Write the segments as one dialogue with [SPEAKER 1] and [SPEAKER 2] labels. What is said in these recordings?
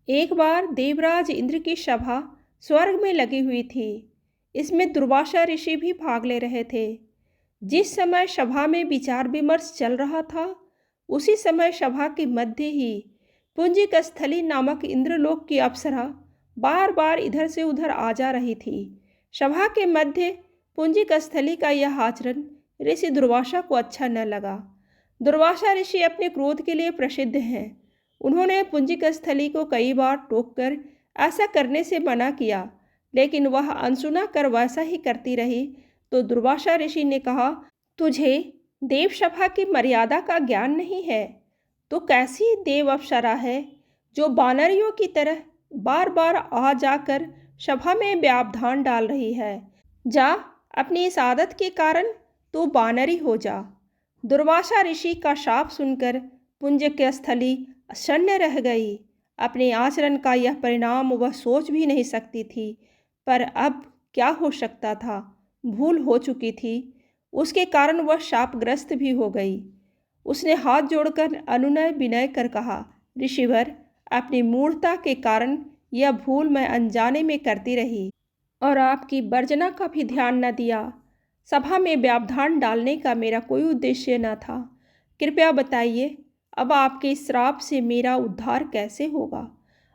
[SPEAKER 1] एक बार देवराज इंद्र की सभा स्वर्ग में लगी हुई थी। इसमें दुर्वासा ऋषि भी भाग ले रहे थे। जिस समय सभा में विचार विमर्श चल रहा था, उसी समय सभा के मध्य ही पुंजिक स्थली नामक इंद्रलोक की अप्सरा बार बार इधर से उधर आ जा रही थी। सभा के मध्य पुंजिक स्थली का यह आचरण ऋषि दुर्वासा को अच्छा न लगा। दुर्वासा ऋषि अपने क्रोध के लिए प्रसिद्ध हैं। उन्होंने पुंजिक स्थली को कई बार टोककर ऐसा करने से मना किया, लेकिन वह अनसुना कर वैसा ही करती रही। तो दुर्वासा ऋषि ने कहा, तुझे देव सभा की मर्यादा का ज्ञान नहीं है। तो कैसी देव अप्सरा है जो बानरियों की तरह बार बार आ जाकर सभा में व्यवधान डाल रही है। जा, अपनी इस आदत के कारण तू बानरी हो जा। दुर्वासा ऋषि का शाप सुनकर पुंजिक स्थली शून्य रह गई। अपने आचरण का यह परिणाम वह सोच भी नहीं सकती थी, पर अब क्या हो सकता था। भूल हो चुकी थी, उसके कारण वह शापग्रस्त भी हो गई। उसने हाथ जोड़कर अनुनय विनय कर कहा, ऋषिवर, अपनी मूढ़ता के कारण यह भूल मैं अनजाने में करती रही और आपकी वर्जना का भी ध्यान न दिया। सभा में व्यवधान डालने का मेरा कोई उद्देश्य न था। कृपया बताइए, अब आपके इस श्राप से मेरा उद्धार कैसे होगा।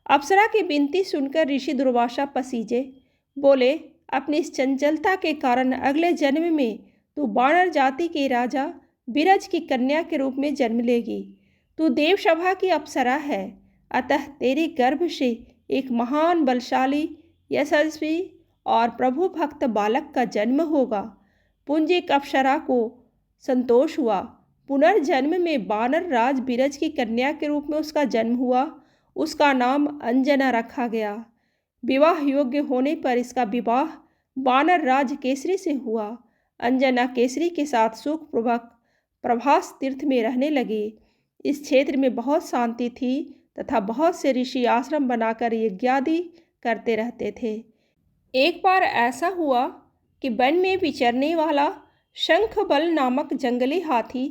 [SPEAKER 1] अप्सरा की विनती सुनकर ऋषि दुर्वासा पसीजे। बोले, अपनी इस चंचलता के कारण अगले जन्म में तू वानर जाति के राजा विरज की कन्या के रूप में जन्म लेगी। तू देव सभा की अप्सरा है, अतः तेरे गर्भ से एक महान बलशाली, यशस्वी और प्रभु भक्त बालक का जन्म होगा। पुंजिक अप्सरा को संतोष हुआ। पुनर्जन्म में वानर राज विरज की कन्या के रूप में उसका जन्म हुआ। उसका नाम अंजना रखा गया। विवाह योग्य होने पर इसका विवाह वानर राज केसरी से हुआ। अंजना केसरी के साथ सुखपूर्वक प्रभास तीर्थ में रहने लगी। इस क्षेत्र में बहुत शांति थी तथा बहुत से ऋषि आश्रम बनाकर यज्ञादि करते रहते थे। एक बार ऐसा हुआ कि वन में विचरने वाला शंखबल नामक जंगली हाथी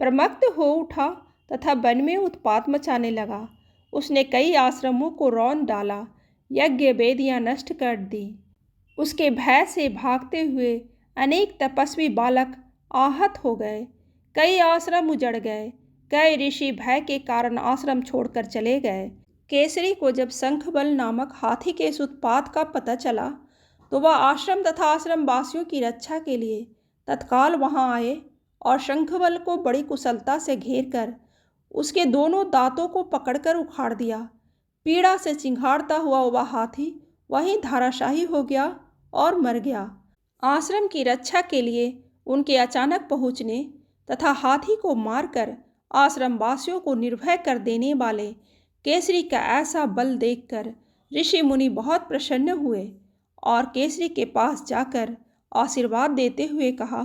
[SPEAKER 1] प्रमत्त हो उठा तथा वन में उत्पात मचाने लगा। उसने कई आश्रमों को रौंद डाला, यज्ञ वेदियां नष्ट कर दी। उसके भय से भागते हुए अनेक तपस्वी बालक आहत हो गए। कई आश्रम उजड़ गए। कई ऋषि भय के कारण आश्रम छोड़कर चले गए। केसरी को जब शंखबल नामक हाथी के इस उत्पात का पता चला, तो वह आश्रम तथा आश्रम वासियों की रक्षा के लिए तत्काल वहां आए और शंखबल को बड़ी कुशलता से घेर कर उसके दोनों दांतों को पकड़कर उखाड़ दिया। पीड़ा से चिंघाड़ता हुआ वह हाथी वहीं धराशायी हो गया और मर गया। आश्रम की रक्षा के लिए उनके अचानक पहुंचने तथा हाथी को मारकर आश्रम वासियों को निर्भय कर देने वाले केसरी का ऐसा बल देखकर ऋषि मुनि बहुत प्रसन्न हुए और केसरी के पास जाकर आशीर्वाद देते हुए कहा,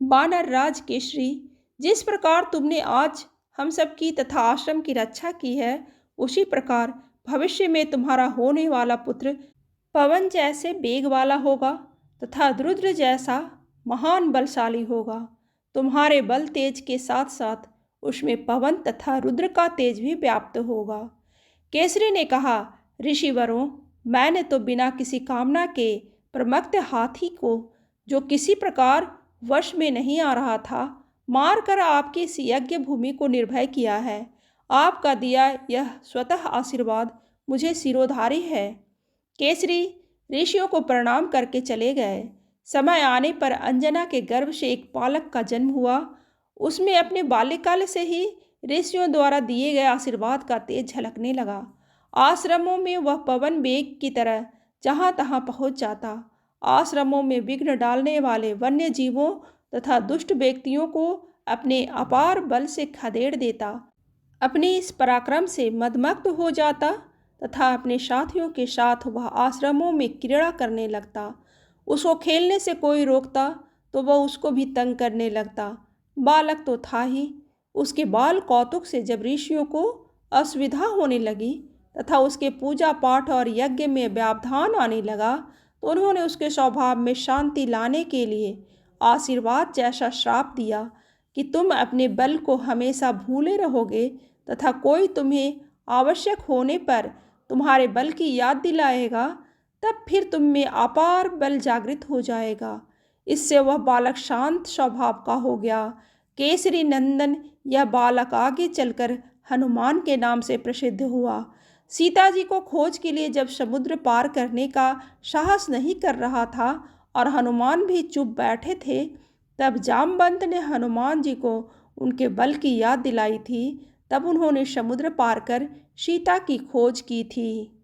[SPEAKER 1] वानर राज केसरी, जिस प्रकार तुमने आज हम सब की तथा आश्रम की रक्षा की है, उसी प्रकार भविष्य में तुम्हारा होने वाला पुत्र पवन जैसे वेग वाला होगा तथा रुद्र जैसा महान बलशाली होगा। तुम्हारे बल तेज के साथ साथ उसमें पवन तथा रुद्र का तेज भी व्याप्त होगा। केसरी ने कहा, ऋषिवरों, मैंने तो बिना किसी कामना के प्रमत्त हाथी को, जो किसी प्रकार वश में नहीं आ रहा था, मारकर आपकी इस यज्ञ भूमि को निर्भय किया है। आपका दिया यह स्वतः आशीर्वाद मुझे सिरोधारी है। केसरी ऋषियों को प्रणाम करके चले गए। समय आने पर अंजना के गर्भ से एक बालक का जन्म हुआ। उसमें अपने बाल्यकाल से ही ऋषियों द्वारा दिए गए आशीर्वाद का तेज झलकने लगा। आश्रमों में वह पवन वेग की तरह जहाँ तहाँ पहुँच जाता। आश्रमों में विघ्न डालने वाले वन्य जीवों तथा दुष्ट व्यक्तियों को अपने अपार बल से खदेड़ देता। अपने इस पराक्रम से मदमस्त हो जाता तथा अपने साथियों के साथ वह आश्रमों में क्रीड़ा करने लगता। उसको खेलने से कोई रोकता तो वह उसको भी तंग करने लगता। बालक तो था ही, उसके बाल कौतुक से जब ऋषियों को असुविधा होने लगी तथा उसके पूजा पाठ और यज्ञ में व्यवधान आने लगा, तो उन्होंने उसके स्वभाव में शांति लाने के लिए आशीर्वाद जैसा श्राप दिया कि तुम अपने बल को हमेशा भूले रहोगे तथा कोई तुम्हें आवश्यक होने पर तुम्हारे बल की याद दिलाएगा, तब फिर तुम में अपार बल जागृत हो जाएगा। इससे वह बालक शांत स्वभाव का हो गया। केसरी नंदन यह बालक आगे चलकर हनुमान के नाम से प्रसिद्ध हुआ। सीता जी को खोज के लिए जब समुद्र पार करने का साहस नहीं कर रहा था और हनुमान भी चुप बैठे थे, तब जामवंत ने हनुमान जी को उनके बल की याद दिलाई थी। तब उन्होंने समुद्र पार कर सीता की खोज की थी।